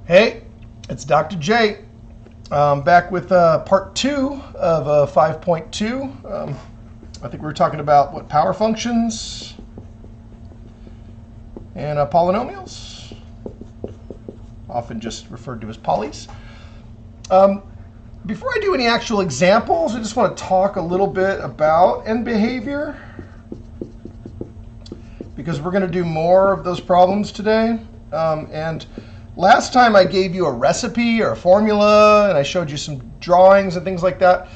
Hey, it's Dr. J. Back with part 2 of 5.2. I think we were talking about what, power functions and polynomials, often just referred to as polys. Before I do any actual examples, I just want to talk a little bit about end behavior, because we're going to do more of those problems today. And last time I gave you a recipe or a formula, and I showed you some drawings and things like that.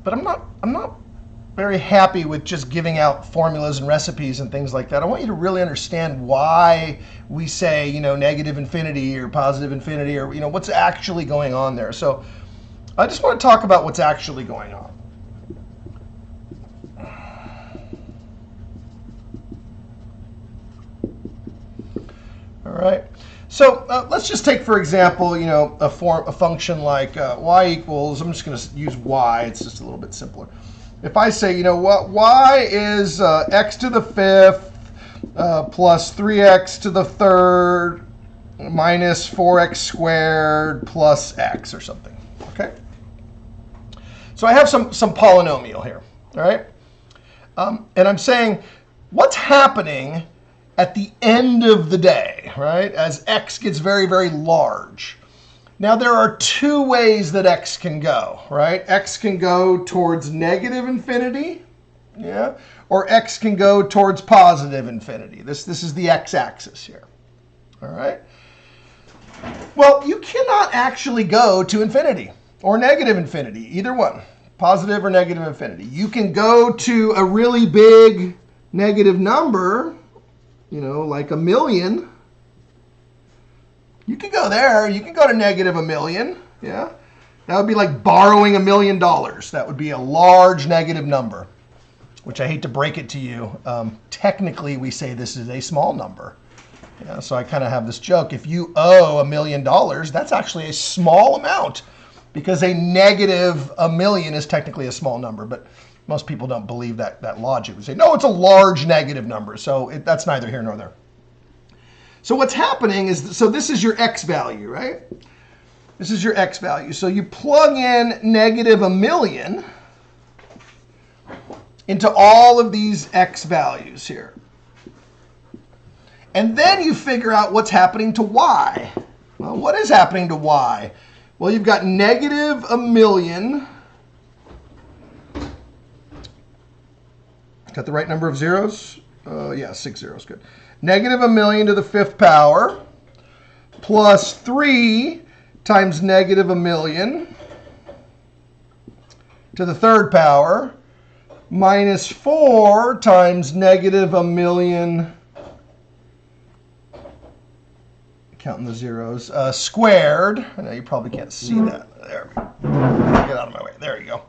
But I'm not very happy with just giving out formulas and recipes and things like that. I want you to really understand why we say, negative infinity or positive infinity, or what's actually going on there. So I just want to talk about what's actually going on. All right. So let's just take, for example, a function like y equals, I'm just going to use y, it's just a little bit simpler. If I say, y is x to the fifth plus 3x to the third minus 4x squared plus x or something, okay? So I have some polynomial here, all right? And I'm saying, what's happening at the end of the day, right, as x gets very, very large? Now, there are two ways that x can go, right? X can go towards negative infinity, yeah, or x can go towards positive infinity. This is the x-axis here, all right? Well, you cannot actually go to infinity or negative infinity, either one, positive or negative infinity. You can go to a really big negative number, like 1,000,000. You can go there. You can go to negative 1,000,000. Yeah, that would be like borrowing $1 million. That would be a large negative number, which I hate to break it to you. Technically, we say this is a small number. Yeah, so I kind of have this joke. If you owe $1 million, that's actually a small amount, because a negative 1,000,000 is technically a small number. But most people don't believe that logic. We say, no, it's a large negative number. So that's neither here nor there. So what's happening is, so this is your x value, right? This is your x value. So you plug in negative 1,000,000 into all of these x values here. And then you figure out what's happening to y. Well, what is happening to y? Well, you've got negative 1,000,000. Got the right number of zeros? Yeah, 6 zeros, good. Negative 1,000,000 to the fifth power plus 3 times negative 1,000,000 to the third power minus 4 times negative 1,000,000, counting the zeros, squared. I know you probably can't see that. There. Get out of my way. There you go.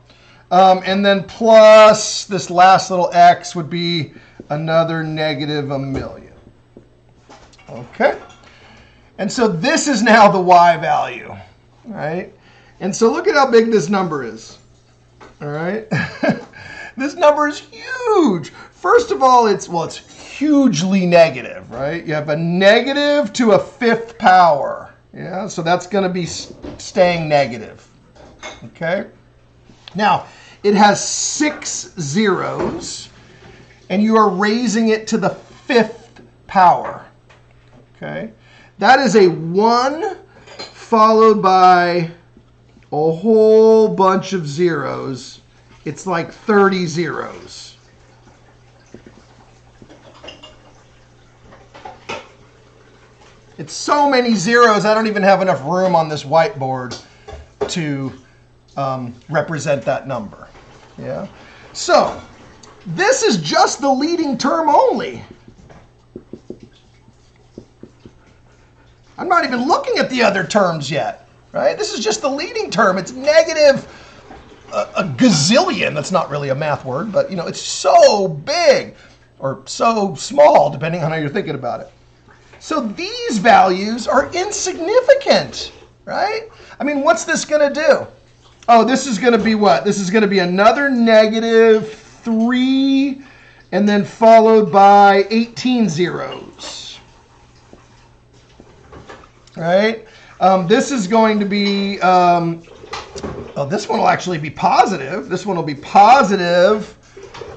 And then plus this last little x would be another negative 1,000,000. Okay? And so this is now the y value, right? And so look at how big this number is, all right? This number is huge. First of all, it's hugely negative, right? You have a negative to a fifth power, yeah? So that's going to be staying negative, okay? Now, it has 6 zeros, and you are raising it to the fifth power. Okay, that is a 1 followed by a whole bunch of zeros. It's like 30 zeros. It's so many zeros, I don't even have enough room on this whiteboard to represent that number. Yeah. So this is just the leading term only. I'm not even looking at the other terms yet, right? This is just the leading term. It's negative a gazillion. That's not really a math word, but it's so big or so small, depending on how you're thinking about it. So these values are insignificant, right? I mean, what's this going to do? Oh, this is going to be what? This is going to be another negative 3 and then followed by 18 zeros. Right? This is going to be, oh, this one will actually be positive. This one will be positive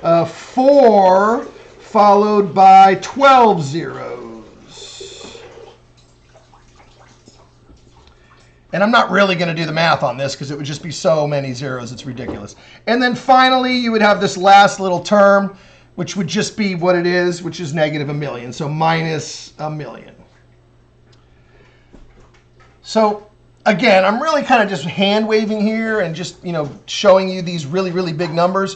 4 followed by 12 zeros. And I'm not really going to do the math on this because it would just be so many zeros. It's ridiculous. And then finally, you would have this last little term, which would just be what it is, which is negative 1 million. So minus 1 million. So again, I'm really kind of just hand waving here and just, you know, showing you these really, really big numbers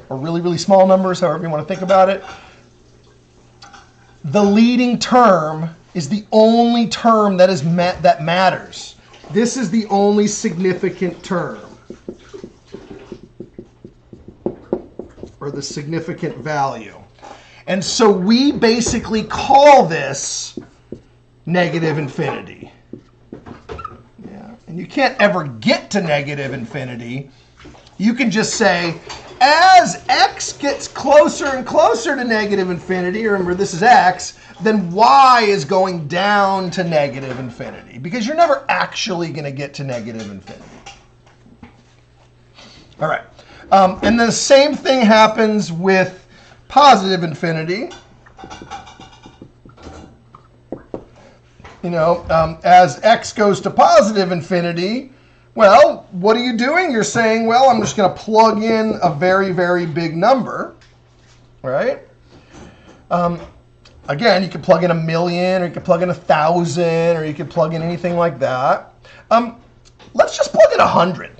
or really, really small numbers, however you want to think about it. The leading term is the only term that is that matters. This is the only significant term, or the significant value. And so we basically call this negative infinity. Yeah. And you can't ever get to negative infinity. You can just say, as x gets closer and closer to negative infinity, remember this is x, then y is going down to negative infinity, because you're never actually going to get to negative infinity. All right. And the same thing happens with positive infinity. You know, as x goes to positive infinity, well, what are you doing? You're saying, well, I'm just going to plug in a very, very big number, right? Again, you could plug in 1 million, or you could plug in 1,000, or you could plug in anything like that. Let's just plug in 100,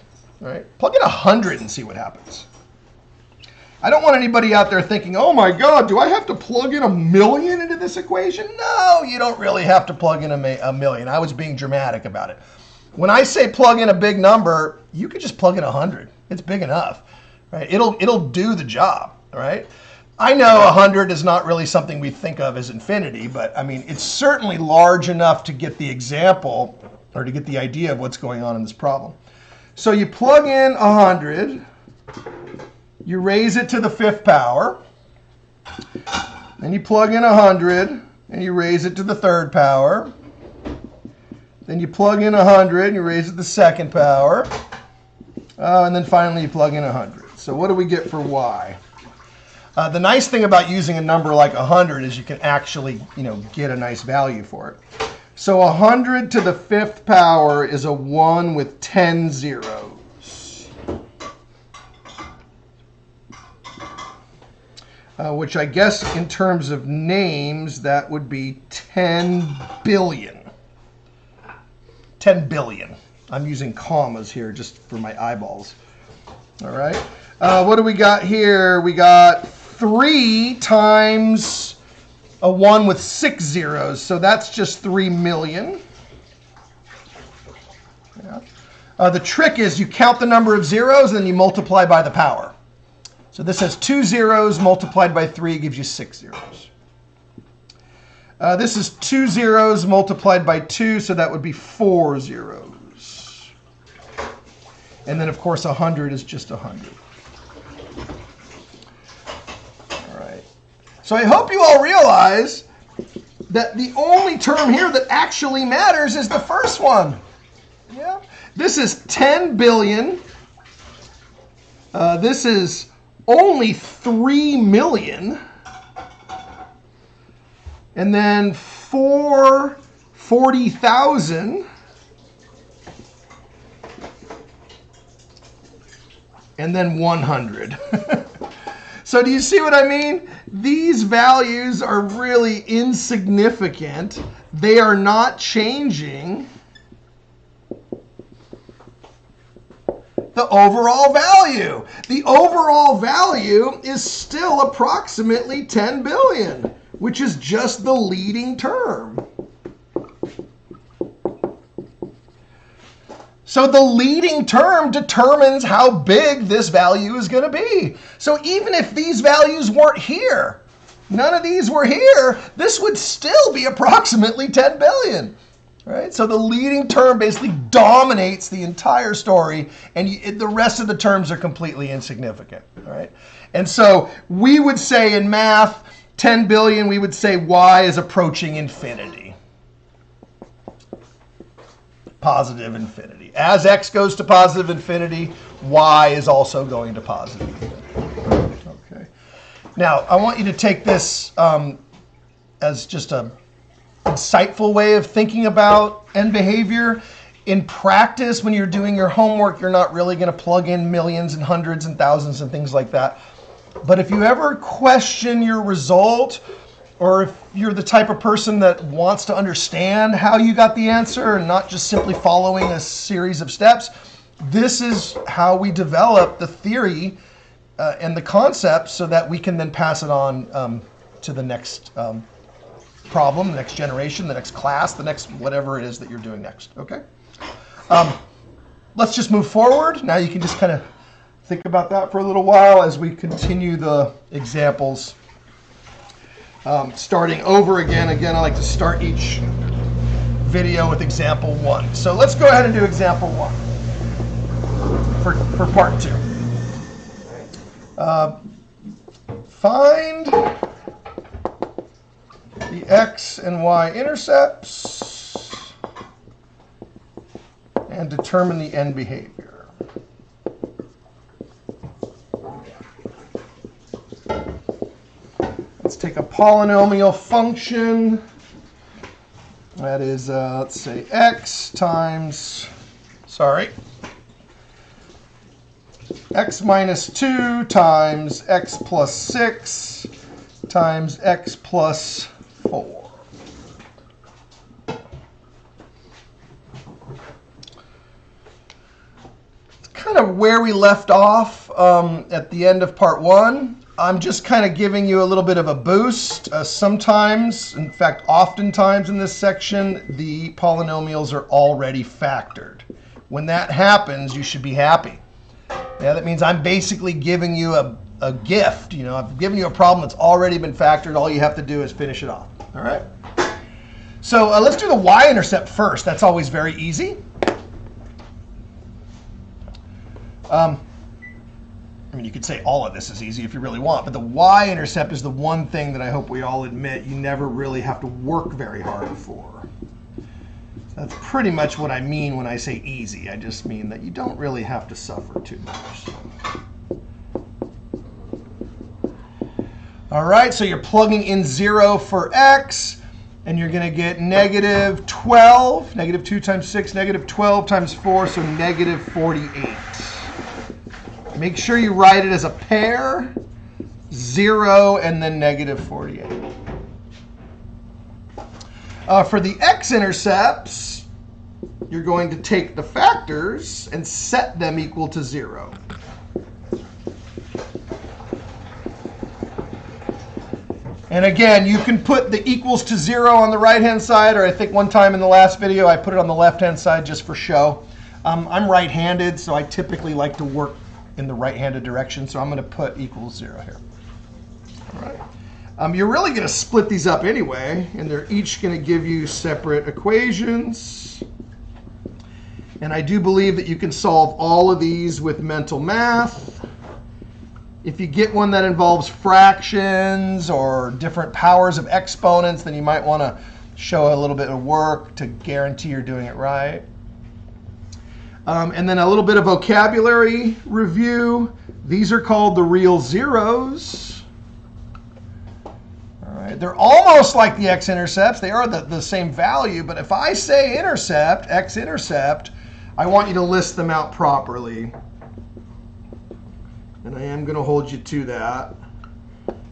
right? Plug in 100 and see what happens. I don't want anybody out there thinking, oh my God, do I have to plug in 1 million into this equation? No, you don't really have to plug in a million. I was being dramatic about it. When I say plug in a big number, you could just plug in 100. It's big enough, right? It'll do the job, right? I know 100 is not really something we think of as infinity, but I mean, it's certainly large enough to get the example or to get the idea of what's going on in this problem. So you plug in 100, you raise it to the 5th power, then you plug in 100 and you raise it to the 3rd power. Then you plug in 100 and you raise it to the 2nd power. And then finally you plug in 100. So what do we get for y? The nice thing about using a number like 100 is you can actually, you know, get a nice value for it. So 100 to the 5th power is a 1 with 10 zeros. Which I guess in terms of names, that would be 10 billion. 10 billion. I'm using commas here just for my eyeballs. All right. What do we got here? We got 3 times a 1 with 6 zeros. So that's just 3 million. Yeah. The trick is you count the number of zeros and then you multiply by the power. So this has 2 zeros multiplied by 3 gives you 6 zeros. This is 2 zeros multiplied by 2, so that would be 4 zeros. And then, of course, 100 is just 100. All right. So I hope you all realize that the only term here that actually matters is the first one. Yeah. This is 10 billion. This is only 3 million. And then 440,000. And then 100. So do you see what I mean? These values are really insignificant. They are not changing the overall value. The overall value is still approximately 10 billion. Which is just the leading term. So the leading term determines how big this value is going to be. So even if these values weren't here, none of these were here, this would still be approximately 10 billion. Right? So the leading term basically dominates the entire story, and the rest of the terms are completely insignificant. All right? And so we would say in math, 10 billion, we would say y is approaching infinity. positive infinity. As x goes to positive infinity, y is also going to positive infinity. Okay. Now, I want you to take this as just a insightful way of thinking about end behavior. In practice, when you're doing your homework, you're not really going to plug in millions and hundreds and thousands and things like that. But if you ever question your result, or if you're the type of person that wants to understand how you got the answer and not just simply following a series of steps, this is how we develop the theory and the concepts so that we can then pass it on to the next problem, the next generation, the next class, the next whatever it is that you're doing next. Okay? Let's just move forward. Now you can just kind of think about that for a little while as we continue the examples. Starting over again. Again, I like to start each video with example 1. So let's go ahead and do example 1 for part 2. Find the x and y intercepts and determine the end behavior. Let's take a polynomial function. That is, let's say x minus 2 times x plus 6 times x plus 4. It's kind of where we left off at the end of part 1. I'm just kind of giving you a little bit of a boost. Sometimes, in fact, oftentimes in this section, the polynomials are already factored. When that happens, you should be happy. Yeah, that means I'm basically giving you a gift. You know, I've given you a problem that's already been factored. All you have to do is finish it off. All right? So let's do the y-intercept first. That's always very easy. I mean, you could say all of this is easy if you really want, but the y-intercept is the one thing that I hope we all admit you never really have to work very hard for. That's pretty much what I mean when I say easy. I just mean that you don't really have to suffer too much. All right, so you're plugging in 0 for x, and you're going to get negative 12. Negative 2 times 6, negative 12 times 4, so negative 48. Make sure you write it as a pair, 0, and then negative 48. For the x-intercepts, you're going to take the factors and set them equal to 0. And again, you can put the equals to 0 on the right-hand side, or I think one time in the last video I put it on the left-hand side just for show. I'm right-handed, so I typically like to work in the right-handed direction, so I'm going to put equals 0 here. All right. You're really going to split these up anyway, and they're each going to give you separate equations. And I do believe that you can solve all of these with mental math. If you get one that involves fractions or different powers of exponents, then you might want to show a little bit of work to guarantee you're doing it right. And then a little bit of vocabulary review. These are called the real zeros. All right. They're almost like the x-intercepts. They are the same value. But if I say intercept, x-intercept, I want you to list them out properly. And I am going to hold you to that.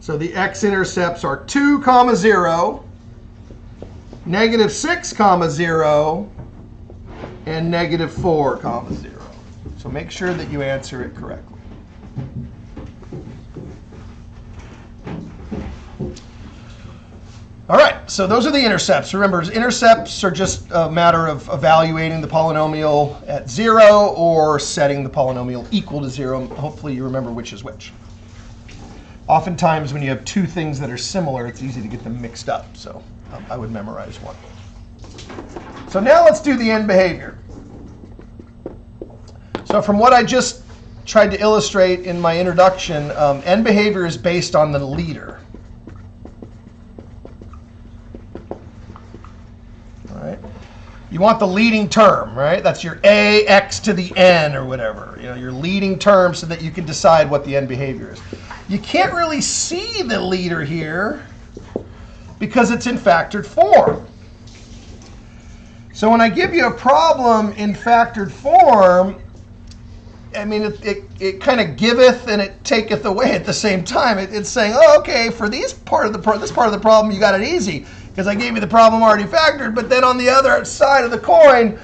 So the x-intercepts are 2, 0, negative 6, 0, and negative 4, 0. So make sure that you answer it correctly. All right, so those are the intercepts. Remember, intercepts are just a matter of evaluating the polynomial at 0 or setting the polynomial equal to 0. Hopefully you remember which is which. Oftentimes when you have two things that are similar, it's easy to get them mixed up. So I would memorize one. So now let's do the end behavior. So from what I just tried to illustrate in my introduction, end behavior is based on the leader. All right. You want the leading term, right? That's your ax to the n or whatever. You know, your leading term so that you can decide what the end behavior is. You can't really see the leader here because it's in factored form. So when I give you a problem in factored form, I mean, it kind of giveth and it taketh away at the same time. It's saying, oh, okay, for this part of the problem, you got it easy because I gave you the problem already factored. But then on the other side of the coin,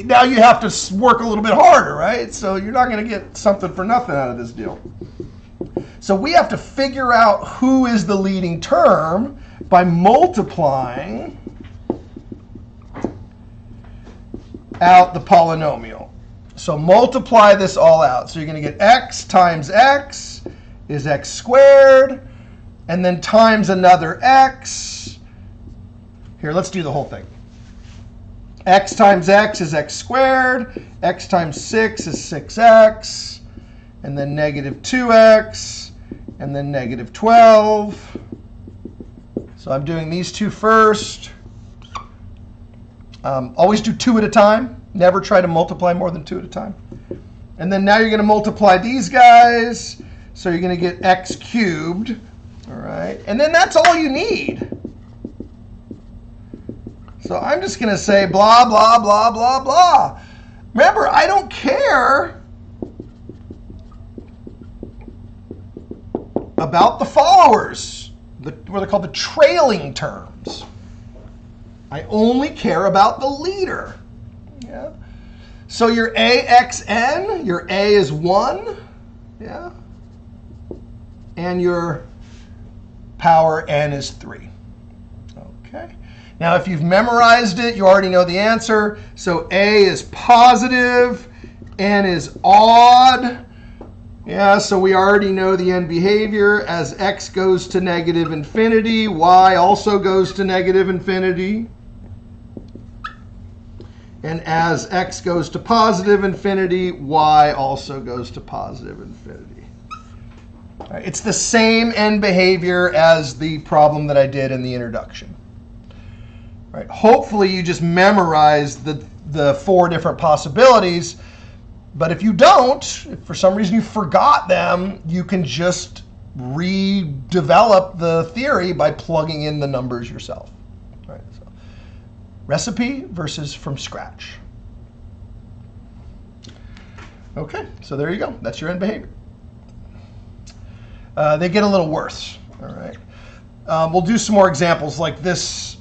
now you have to work a little bit harder, right? So you're not going to get something for nothing out of this deal. So we have to figure out who is the leading term by multiplying out the polynomial. So multiply this all out. So you're going to get x times x is x squared, and then times another x. Here, let's do the whole thing. X times x is x squared. X times 6 is 6x. And then negative 2x. And then negative 12. So I'm doing these two first. Always do 2 at a time. Never try to multiply more than 2 at a time. And then now you're going to multiply these guys. So you're going to get x cubed. All right. And then that's all you need. So I'm just going to say blah, blah, blah, blah, blah. Remember, I don't care about the followers, what are called the trailing terms. I only care about the leader. Yeah. So your AXN, your A is 1. Yeah. And your power n is 3. Okay. Now, if you've memorized it, you already know the answer. So A is positive, n is odd. Yeah, so we already know the end behavior. As x goes to negative infinity, y also goes to negative infinity. And as x goes to positive infinity, y also goes to positive infinity. All right, it's the same end behavior as the problem that I did in the introduction. Right, hopefully you just memorized the 4 different possibilities. But if you don't, if for some reason you forgot them, you can just redevelop the theory by plugging in the numbers yourself. All right, so recipe versus from scratch. Okay, so there you go. That's your end behavior. They get a little worse. All right, we'll do some more examples like this.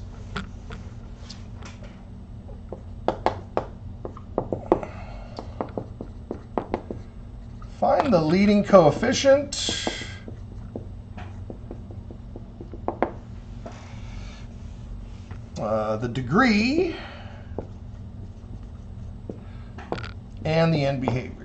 Find the leading coefficient. The degree, and the end behavior.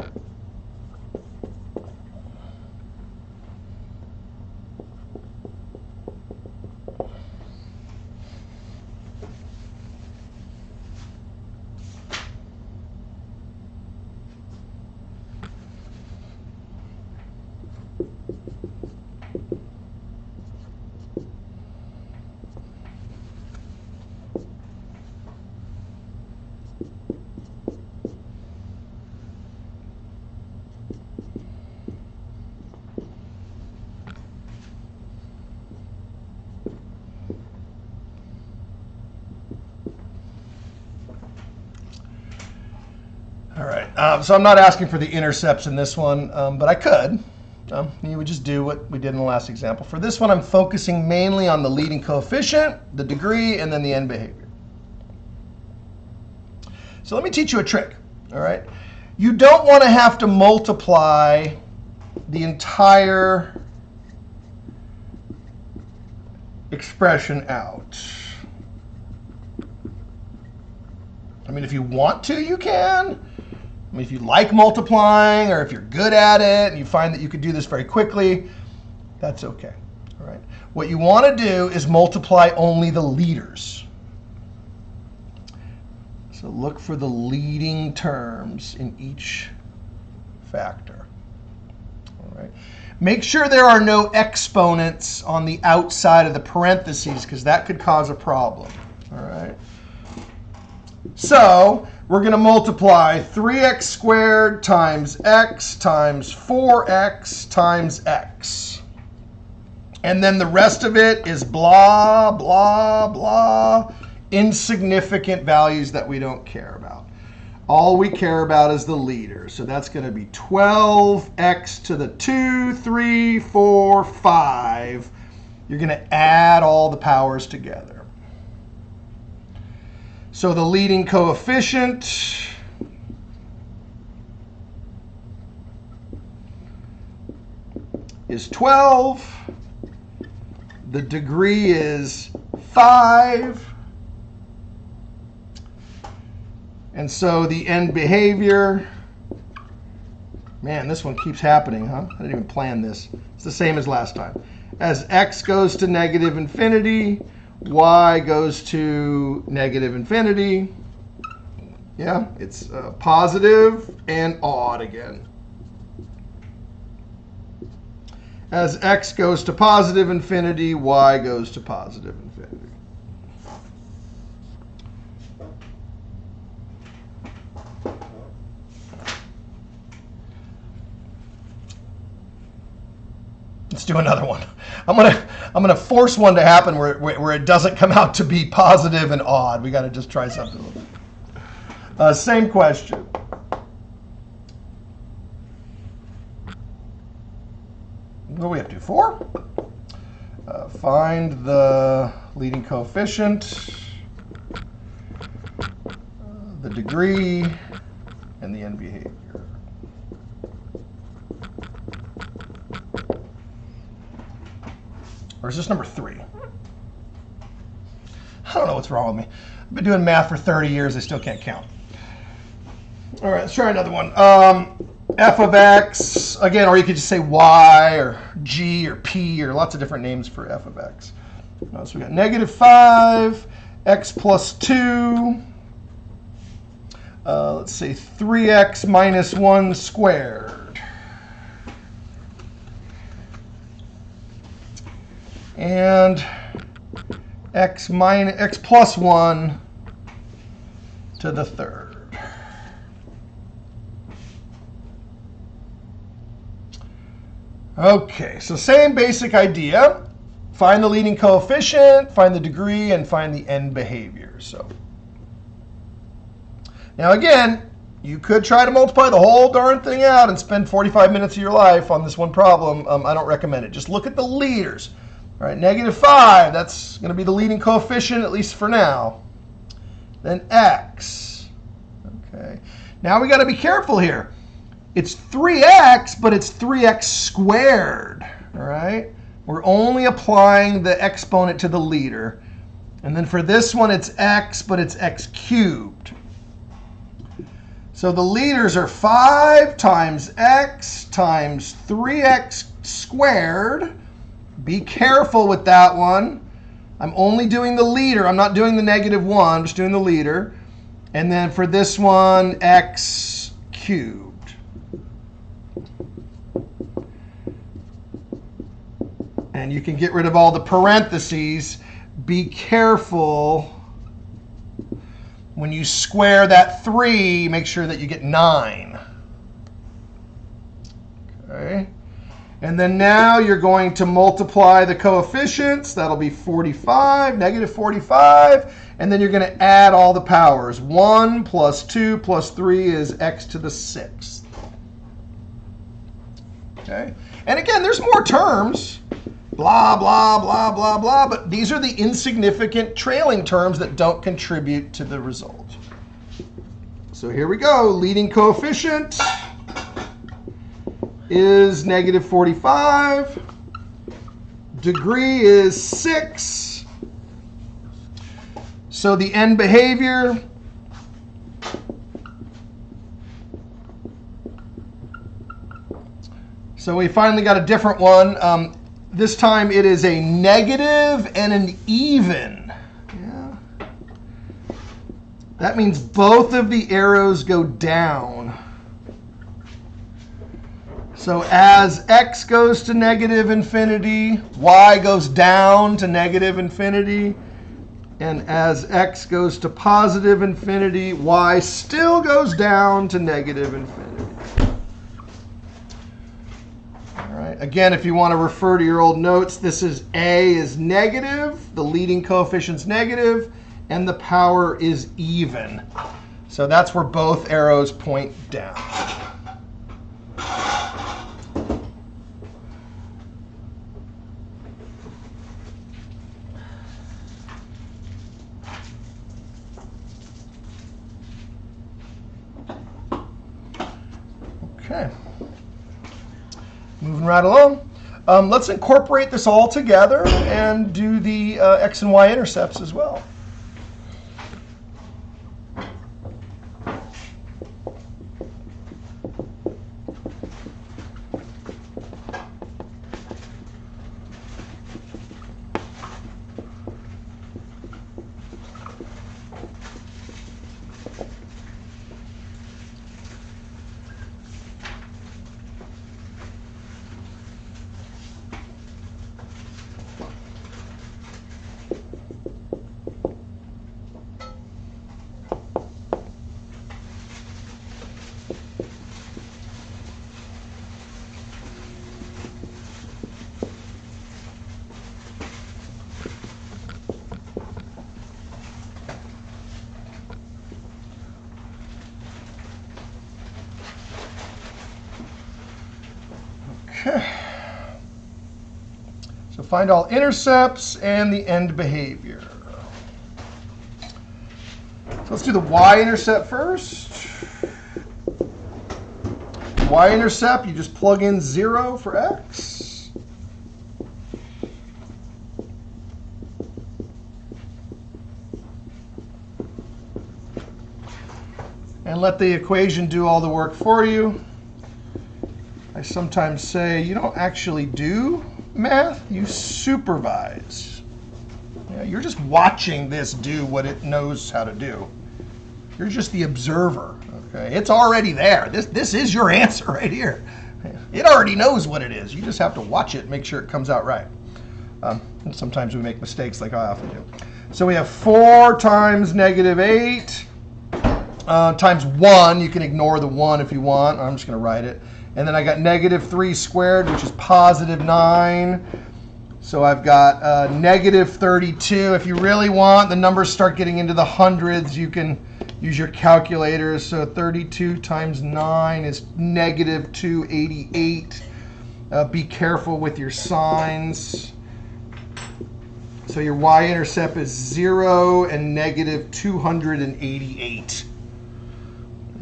So I'm not asking for the intercepts in this one, but I could. You would just do what we did in the last example. For this one, I'm focusing mainly on the leading coefficient, the degree, and then the end behavior. So let me teach you a trick. All right, you don't want to have to multiply the entire expression out. I mean, if you want to, you can. I mean, if you like multiplying, or if you're good at it and you find that you could do this very quickly, that's okay. All right. What you want to do is multiply only the leaders. So look for the leading terms in each factor. All right. Make sure there are no exponents on the outside of the parentheses, because that could cause a problem. All right. So we're going to multiply 3x squared times x times 4x times x. And then the rest of it is blah, blah, blah, insignificant values that we don't care about. All we care about is the leader. So that's going to be 12x to the 2, 3, 4, 5. You're going to add all the powers together. So the leading coefficient is 12. The degree is 5. And so the end behavior, man, this one keeps happening, huh? I didn't even plan this. It's the same as last time. As x goes to negative infinity, y goes to negative infinity. Yeah, it's positive and odd again. As x goes to positive infinity, y goes to positive infinity. Let's do another one. I'm gonna force one to happen where it doesn't come out to be positive and odd. We got to just try something. Same question. What do we have to do? 4? Find the leading coefficient, the degree, and the end behavior. Or is this number 3? I don't know what's wrong with me. I've been doing math for 30 years. I still can't count. All right, let's try another one. F of x, again, or you could just say y or g or p or lots of different names for f of x. So we got negative 5, x plus 2. Let's say 3x minus 1 squared. And x plus 1 to the third. Okay, so same basic idea. Find the leading coefficient, find the degree, and find the end behavior. So now again, you could try to multiply the whole darn thing out and spend 45 minutes of your life on this one problem. I don't recommend it. Just look at the leaders. All right, negative 5, that's going to be the leading coefficient, at least for now. Then x. Okay. Now we got to be careful here. It's 3x, but it's 3x squared. All right? We're only applying the exponent to the leader. And then for this one, it's x, but it's x cubed. So the leaders are 5 times x times 3x squared. Be careful with that one. I'm only doing the leader. I'm not doing the negative 1. I'm just doing the leader. And then for this one, x cubed. And you can get rid of all the parentheses. Be careful when you square that 3, make sure that you get 9. Okay. And then now you're going to multiply the coefficients. That'll be 45, negative 45. And then you're going to add all the powers. 1 plus 2 plus 3 is x to the 6th. Okay. And again, there's more terms. Blah, blah, blah, blah, blah. But these are the insignificant trailing terms that don't contribute to the result. So here we go. Leading coefficient is negative 45. Degree is 6. So the end behavior so we finally got a different one. This time it is a negative and an even. Yeah. That means both of the arrows go down. So as x goes to negative infinity, y goes down to negative infinity. And as x goes to positive infinity, y still goes down to negative infinity. All right. Again, if you want to refer to your old notes, this is a is negative, the leading coefficient's negative, and the power is even. So that's where both arrows point down. Okay, moving right along. Let's incorporate this all together and do the x and y intercepts as well. Okay. So find all intercepts and the end behavior. So let's do the y-intercept first. Y-intercept, you just plug in 0 for x. And let the equation do all the work for you. I sometimes say you don't actually do math, you supervise. Yeah, you're just watching this do what it knows how to do. You're just the observer. Okay, it's already there. This is your answer right here. It already knows what it is. You just have to watch it and make sure it comes out right. And sometimes we make mistakes like I often do. So we have 4 times negative 8 times 1. You can ignore the 1 if you want. I'm just going to write it. And then I got negative 3 squared, which is positive 9. So I've got negative 32. If you really want, the numbers start getting into the hundreds. You can use your calculators. So 32 times 9 is negative 288. Be careful with your signs. So your y-intercept is 0 and negative 288.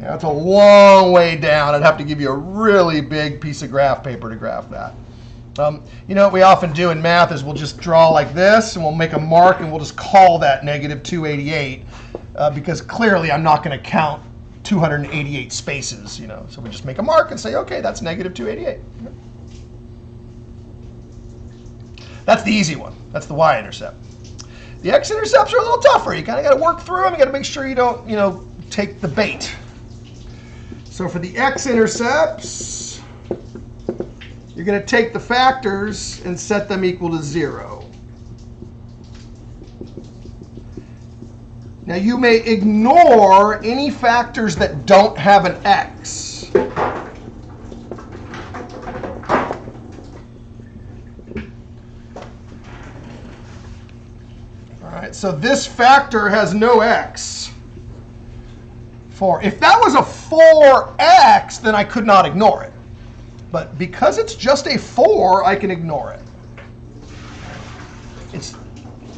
Yeah, that's a long way down. I'd have to give you a really big piece of graph paper to graph that. You know what we often do in math is we'll just draw like this, and we'll make a mark, and we'll just call that negative 288, because clearly I'm not going to count 288 spaces. You know, so we just make a mark and say, okay, that's negative 288. That's the easy one. That's the y-intercept. The x-intercepts are a little tougher. You kind of got to work through them. You got to make sure you don't, take the bait. So for the x-intercepts, you're going to take the factors and set them equal to 0. Now you may ignore any factors that don't have an x. All right, so this factor has no x. 4. If that was a 4x, then I could not ignore it. But because it's just a 4, I can ignore it.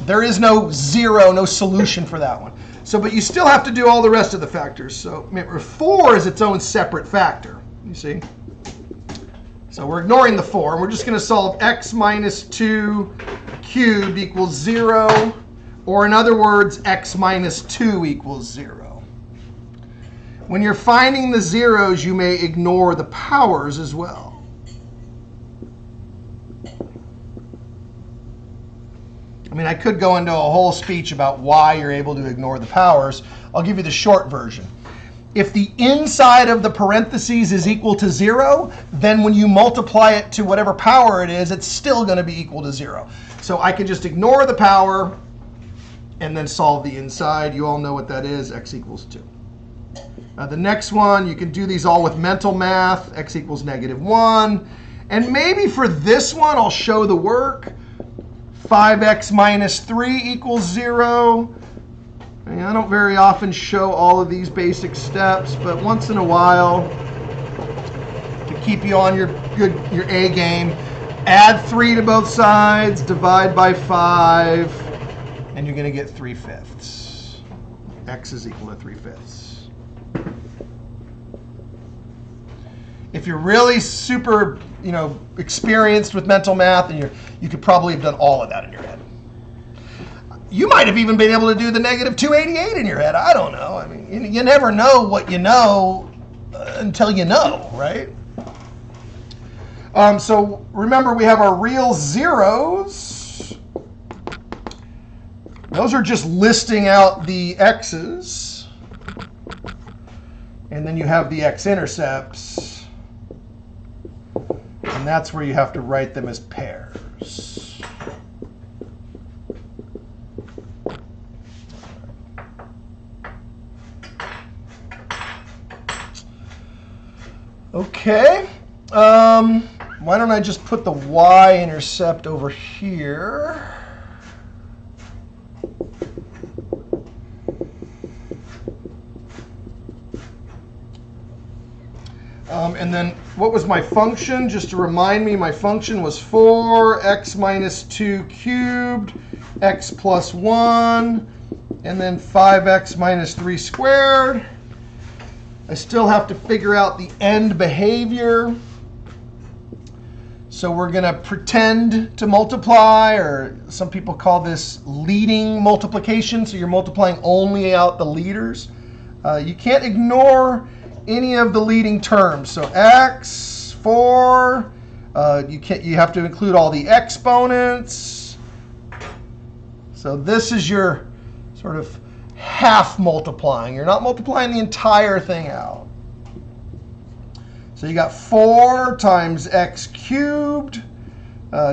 There is no 0, no solution for that one. So, but you still have to do all the rest of the factors. So remember, 4 is its own separate factor. You see? So we're ignoring the 4. And we're just going to solve x minus 2 cubed equals 0. Or in other words, x minus 2 equals 0. When you're finding the zeros, you may ignore the powers as well. I mean, I could go into a whole speech about why you're able to ignore the powers. I'll give you the short version. If the inside of the parentheses is equal to 0, then when you multiply it to whatever power it is, it's still going to be equal to 0. So I can just ignore the power and then solve the inside. You all know what that is, x equals 2. The next one, you can do these all with mental math, x equals -1. And maybe for this one, I'll show the work. 5x minus 3 equals 0. I don't very often show all of these basic steps, but once in a while, to keep you on your A game, add 3 to both sides, divide by 5, and you're going to get 3/5. X is equal to 3/5. If you're really super, experienced with mental math, and you could probably have done all of that in your head. You might have even been able to do the -288 in your head. I don't know. I mean, you never know what you know until you know, right? So remember, we have our real zeros. Those are just listing out the x's. And then you have the x-intercepts. And that's where you have to write them as pairs. Okay. Why don't I just put the y-intercept over here? And then what was my function? Just to remind me, my function was 4x minus 2 cubed, x plus 1, and then 5x minus 3 squared. I still have to figure out the end behavior. So we're going to pretend to multiply, or some people call this leading multiplication. So you're multiplying only out the leaders. You can't ignore any of the leading terms. So x, 4, you have to include all the exponents. So this is your sort of half multiplying. You're not multiplying the entire thing out. So you got 4 times x cubed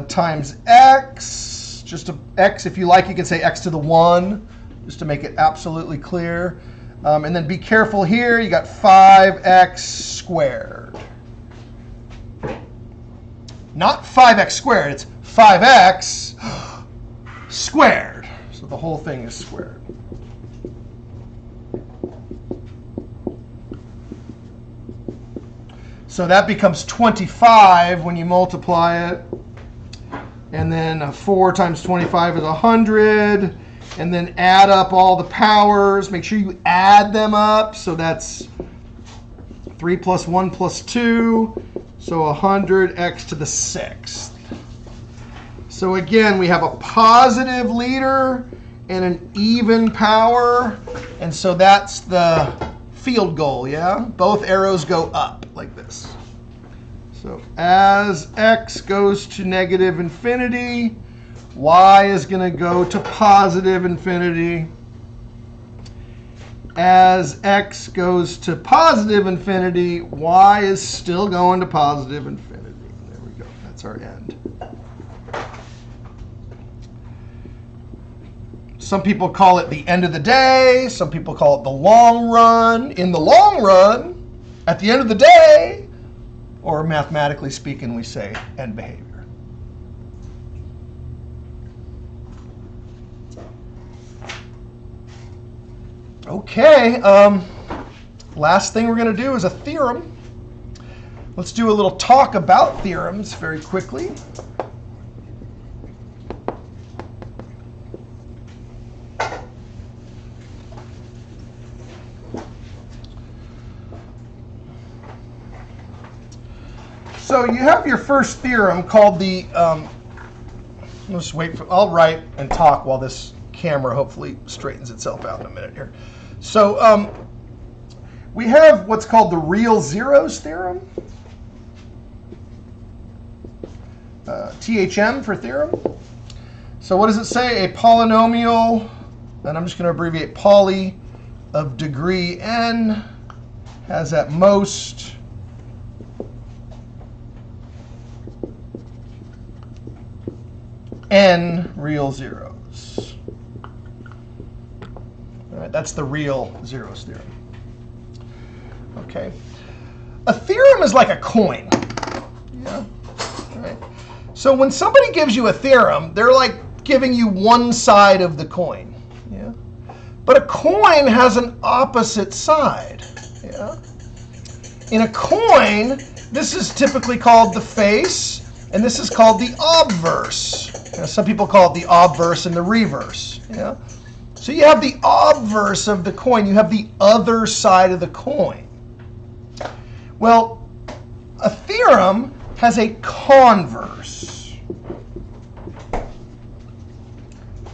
times x. Just x, if you like, you can say x to the 1, just to make it absolutely clear. And then be careful here, you got 5x squared. Not 5x squared, it's 5x squared. So the whole thing is squared. So that becomes 25 when you multiply it. And then 4 times 25 is 100. And then add up all the powers. Make sure you add them up. So that's 3 plus 1 plus 2. So 100x to the 6th. So again, we have a positive leader and an even power. And so that's the field goal, yeah? Both arrows go up like this. So as x goes to negative infinity, y is going to go to positive infinity. As x goes to positive infinity, y is still going to positive infinity. There we go. That's our end. Some people call it the end of the day. Some people call it the long run. In the long run, at the end of the day, or mathematically speaking, we say end behavior. Okay, last thing we're going to do is a theorem. Let's do a little talk about theorems very quickly. So you have your first theorem called the, let's wait for, I'll write and talk while this camera hopefully straightens itself out in a minute here. So we have what's called the real zeros theorem, THM for theorem. So what does it say? A polynomial, and I'm just going to abbreviate poly, of degree n has at most n real zeros. right? That's the real zeros theorem. Okay. A theorem is like a coin. Yeah. Right. So when somebody gives you a theorem, they're like giving you one side of the coin. Yeah. But a coin has an opposite side. Yeah. In a coin, this is typically called the face, and this is called the obverse. Some people call it the obverse and the reverse. Yeah. So you have the obverse of the coin. You have the other side of the coin. Well, a theorem has a converse,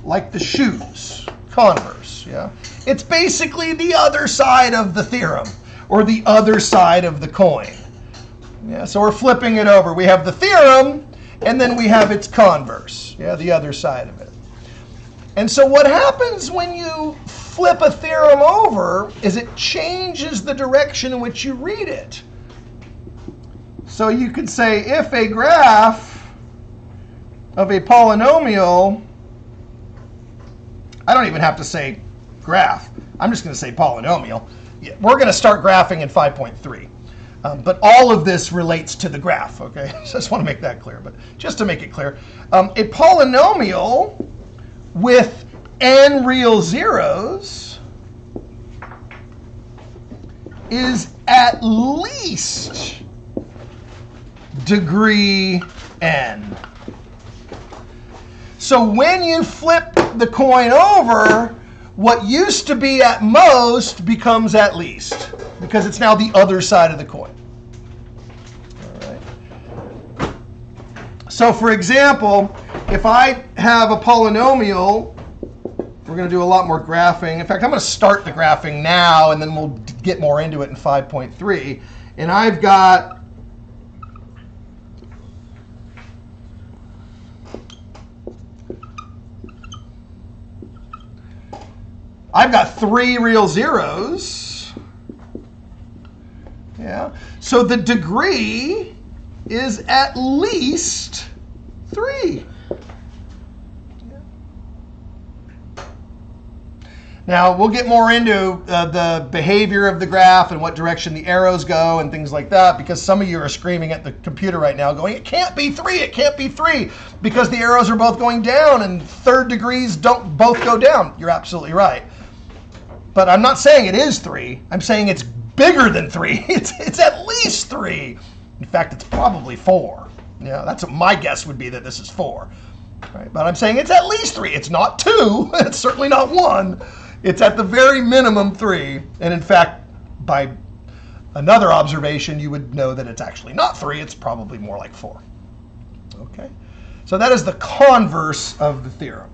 like the shoes, converse. Yeah, it's basically the other side of the theorem, or the other side of the coin. Yeah, so we're flipping it over. We have the theorem, and then we have its converse. Yeah, the other side of it. And so what happens when you flip a theorem over is it changes the direction in which you read it. So you could say if a graph of a polynomial, I don't even have to say graph. I'm just going to say polynomial. Yeah, we're going to start graphing in 5.3. But all of this relates to the graph, okay? So I just want to make that clear. But just to make it clear, a polynomial with n real zeros is at least degree n. So when you flip the coin over, what used to be at most becomes at least, because it's now the other side of the coin. All right. So for example, if I have a polynomial, we're going to do a lot more graphing. In fact, I'm going to start the graphing now, and then we'll get more into it in 5.3. And I've got three real zeros. Yeah. So the degree is at least 3. Now, we'll get more into the behavior of the graph and what direction the arrows go and things like that, because some of you are screaming at the computer right now going, it can't be 3, it can't be 3, because the arrows are both going down and third degrees don't both go down. You're absolutely right. But I'm not saying it is 3. I'm saying it's bigger than 3. It's at least 3. In fact, it's probably 4. Yeah, that's what my guess would be, that this is 4. Right? But I'm saying it's at least 3. It's not 2. It's certainly not 1. It's at the very minimum 3. And in fact, by another observation, you would know that it's actually not 3. It's probably more like 4. Okay? So that is the converse of the theorem.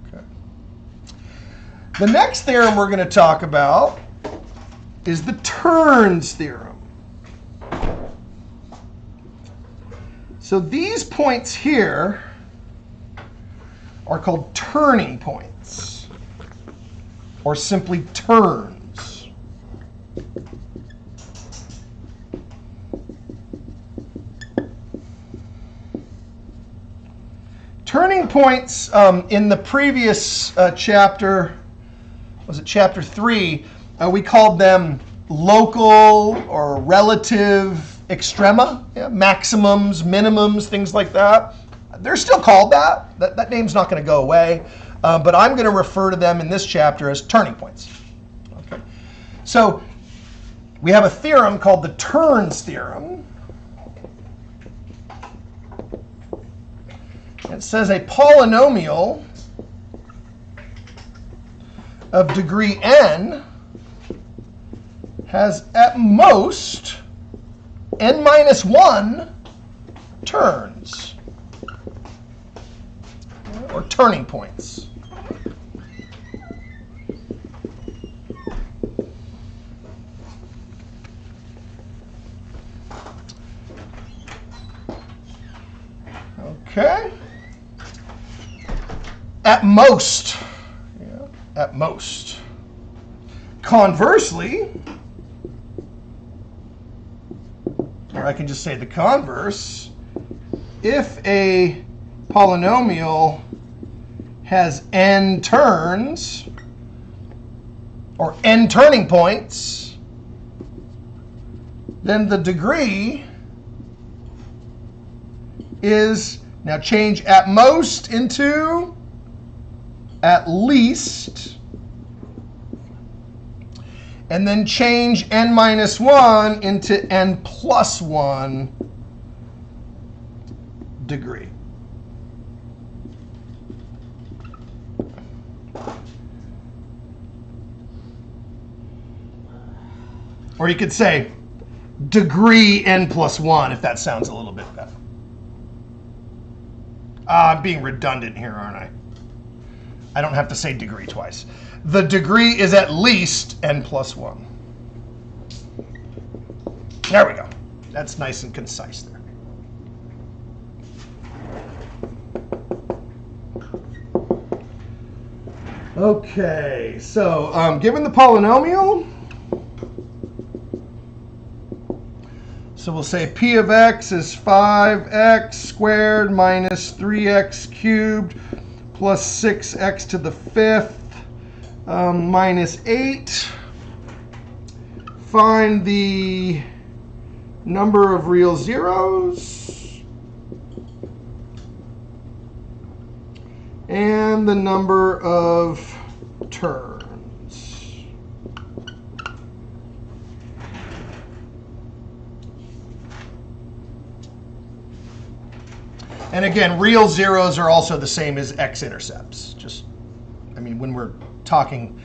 Okay. The next theorem we're going to talk about is the turns theorem. So these points here are called turning points, or simply turns. Turning points in the previous chapter, was it chapter 3, we called them local or relative extrema, yeah, maximums, minimums, things like that. They're still called that. That name's not going to go away. But I'm going to refer to them in this chapter as turning points. Okay. So we have a theorem called the turns theorem. It says a polynomial of degree n has at most n minus 1 turns, or turning points. Okay. At most. Yeah, at most. Conversely, or I can just say the converse, if a polynomial has n turns, or n turning points, then the degree is, now change at most into at least, and then change n minus 1 into n plus 1 degree. Or you could say degree n plus 1 if that sounds a little bit better. I'm being redundant here, aren't I? I don't have to say degree twice. The degree is at least n plus 1. There we go. That's nice and concise there. Okay, so given the polynomial, so we'll say p of x is 5x squared minus 3x cubed plus 6x to the 5th minus 8. Find the number of real zeros and the number of terms. And again, real zeros are also the same as x-intercepts. Just, I mean, when we're talking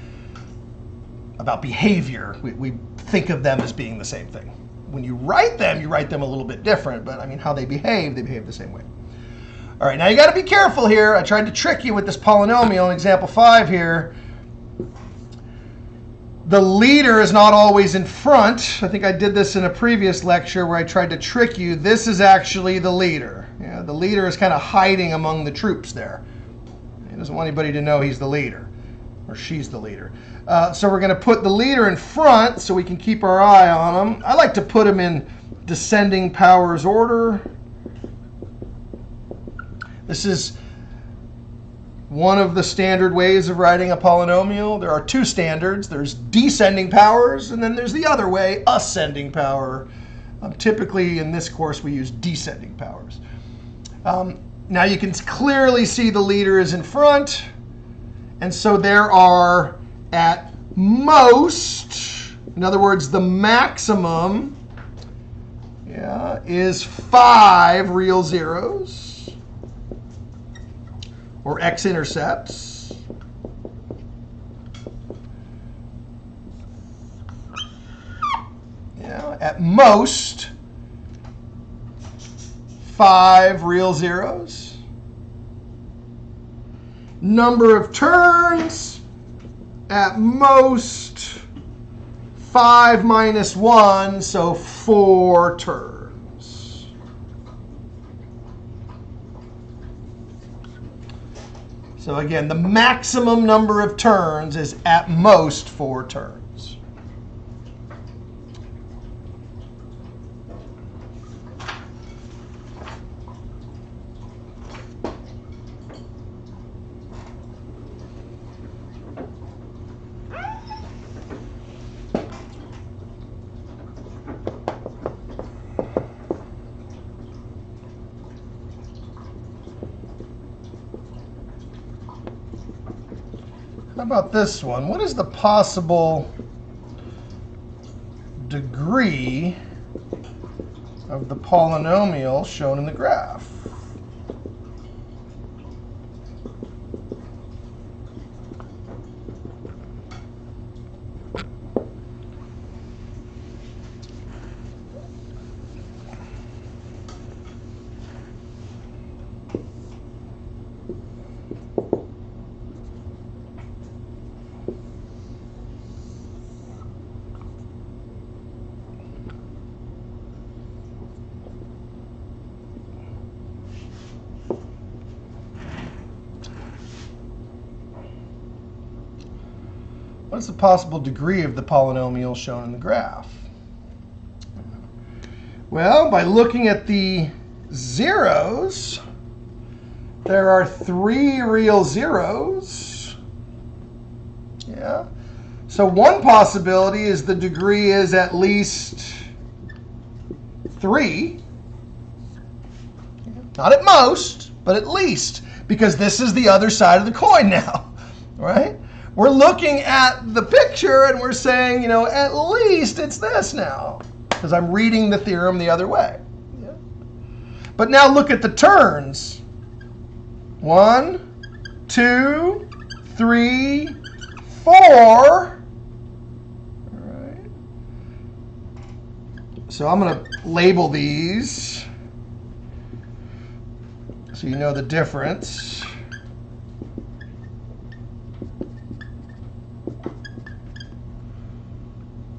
about behavior, we think of them as being the same thing. When you write them a little bit different, but I mean, how they behave the same way. All right, now you got to be careful here. I tried to trick you with this polynomial in example 5 here. The leader is not always in front. I think I did this in a previous lecture where I tried to trick you. This is actually the leader. Yeah, the leader is kind of hiding among the troops there. He doesn't want anybody to know he's the leader, or she's the leader. So we're going to put the leader in front so we can keep our eye on him. I like to put him in descending powers order. This is one of the standard ways of writing a polynomial. There are two standards. There's descending powers, and then there's the other way, ascending power. Typically, in this course, we use descending powers. Now you can clearly see the leader is in front, and so there are at most, in other words, the maximum is 5 real zeros, or x-intercepts. At most 5 real zeros. Number of turns, at most 5 minus 1, so 4 turns. So again, the maximum number of turns is at most 4 turns. How about this one? What is the possible degree of the polynomial shown in the graph? What's the possible degree of the polynomial shown in the graph? Well, by looking at the zeros, there are 3 real zeros. So one possibility is the degree is at least 3. Not at most, but at least, because this is the other side of the coin now, right? We're looking at the picture and we're saying, you know, at least it's this now, because I'm reading the theorem the other way. Yeah. But now look at the turns. 1, 2, 3, 4. All right. So I'm going to label these so you know the difference.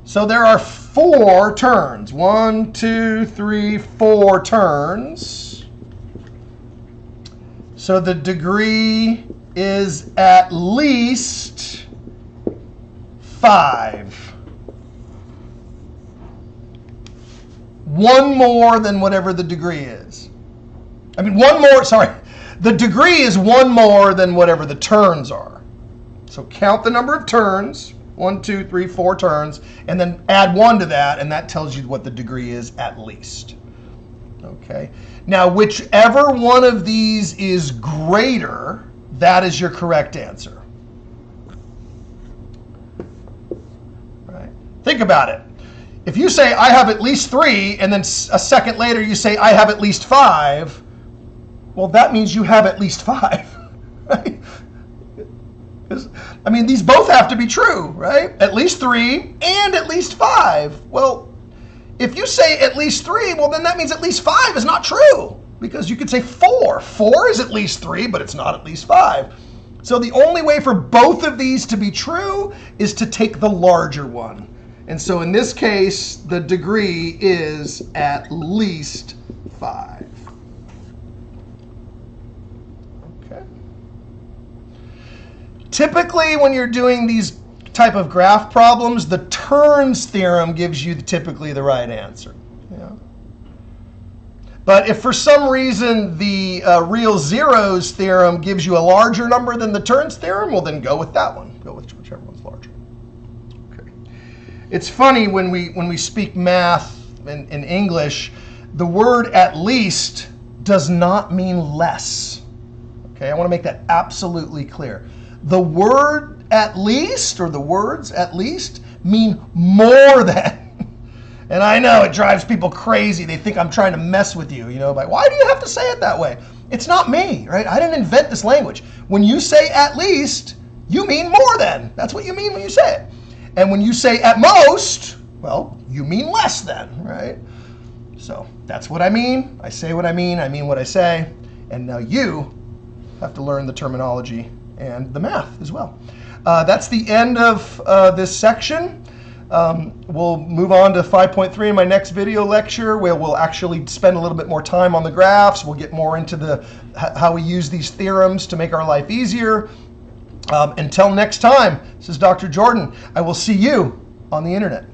So there are 4 turns. 1, 2, 3, 4 turns. So the degree is at least 5. One more than whatever the degree is. I mean, one more, sorry. The degree is one more than whatever the turns are. So count the number of turns. 1, 2, 3, 4 turns, and then add 1 to that, and that tells you what the degree is at least. Okay. Now, whichever one of these is greater, that is your correct answer. Right? Think about it. If you say, I have at least 3, and then a second later you say, I have at least 5, well, that means you have at least 5. Right? I mean, these both have to be true, right? At least 3 and at least 5. Well, if you say at least 3, well, then that means at least 5 is not true, because you could say 4. 4 is at least 3, but it's not at least 5. So the only way for both of these to be true is to take the larger one. And so in this case, the degree is at least 5. Typically, when you're doing these type of graph problems, the turns theorem gives you typically the right answer. Yeah. But if for some reason the real zeros theorem gives you a larger number than the turns theorem, well, then go with that one. Go with whichever one's larger. Okay. It's funny when we speak math in English, the word at least does not mean less. Okay, I want to make that absolutely clear. The word at least, or the words at least, mean more than. And I know it drives people crazy. They think I'm trying to mess with you, you know, like, why do you have to say it that way? It's not me, right? I didn't invent this language. When you say at least, you mean more than. That's what you mean when you say it. And when you say at most, well, you mean less than, right? So that's what I mean. I say what I mean what I say. And now you have to learn the terminology and the math as well. That's the end of this section. We'll move on to 5.3 in my next video lecture, where we'll actually spend a little bit more time on the graphs. We'll get more into how we use these theorems to make our life easier. Until next time, this is Dr. Jordan. I will see you on the internet.